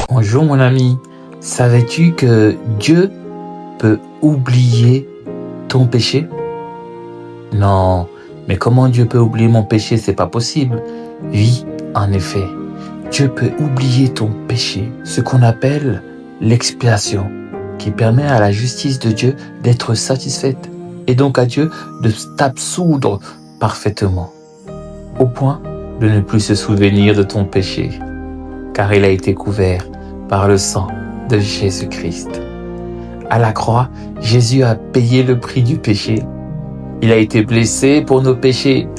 Bonjour mon ami, savais-tu que Dieu peut oublier ton péché? Non, mais comment Dieu peut oublier mon péché? C'est pas possible. Oui, en effet, Dieu peut oublier ton péché, ce qu'on appelle l'expiation, qui permet à la justice de Dieu d'être satisfaite et donc à Dieu de t'absoudre parfaitement, au point de ne plus se souvenir de ton péché, car il a été couvert par le sang de Jésus-Christ. À la croix, Jésus a payé le prix du péché. Il a été blessé pour nos péchés.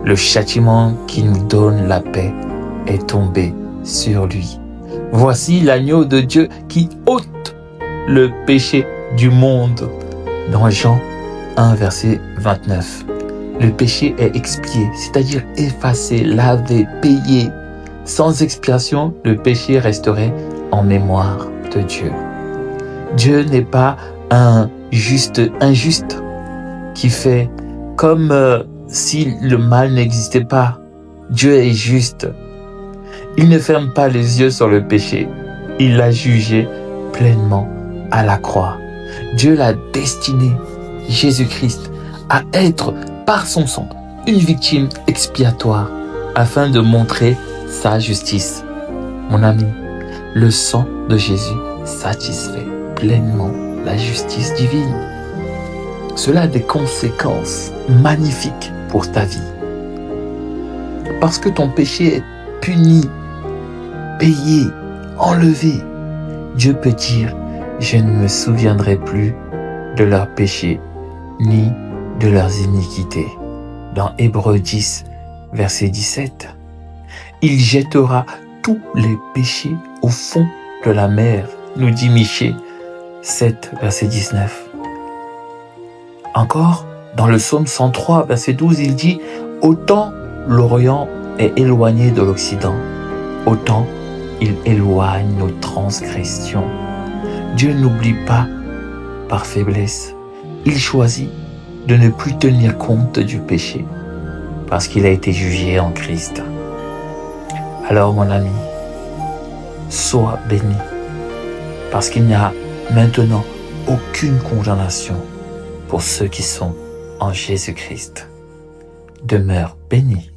Le châtiment qui nous donne la paix est tombé sur lui. Voici l'agneau de Dieu qui ôte le péché du monde. Dans Jean 1, verset 29. Le péché est expié, c'est-à-dire effacé, lavé, payé. Sans expiation, le péché resterait en mémoire de Dieu. Dieu n'est pas un injuste qui fait comme si le mal n'existait pas. Dieu est juste. Il ne ferme pas les yeux sur le péché. Il l'a jugé pleinement à la croix. Dieu l'a destiné, Jésus-Christ, à être par son sang une victime expiatoire afin de montrer sa justice. Mon ami, le sang de Jésus satisfait pleinement la justice divine. Cela a des conséquences magnifiques pour ta vie. Parce que ton péché est puni, payé, enlevé, Dieu peut dire « Je ne me souviendrai plus de leurs péchés ni de leurs iniquités ». Dans Hébreux 10, verset 17. Il jettera tous les péchés au fond de la mer, nous dit Michée 7, verset 19. Encore, dans le psaume 103, verset 12, il dit « Autant l'Orient est éloigné de l'Occident, autant il éloigne nos transgressions. » Dieu n'oublie pas par faiblesse. Il choisit de ne plus tenir compte du péché parce qu'il a été jugé en Christ. Alors mon ami, sois béni parce qu'il n'y a maintenant aucune condamnation pour ceux qui sont en Jésus-Christ. Demeure béni.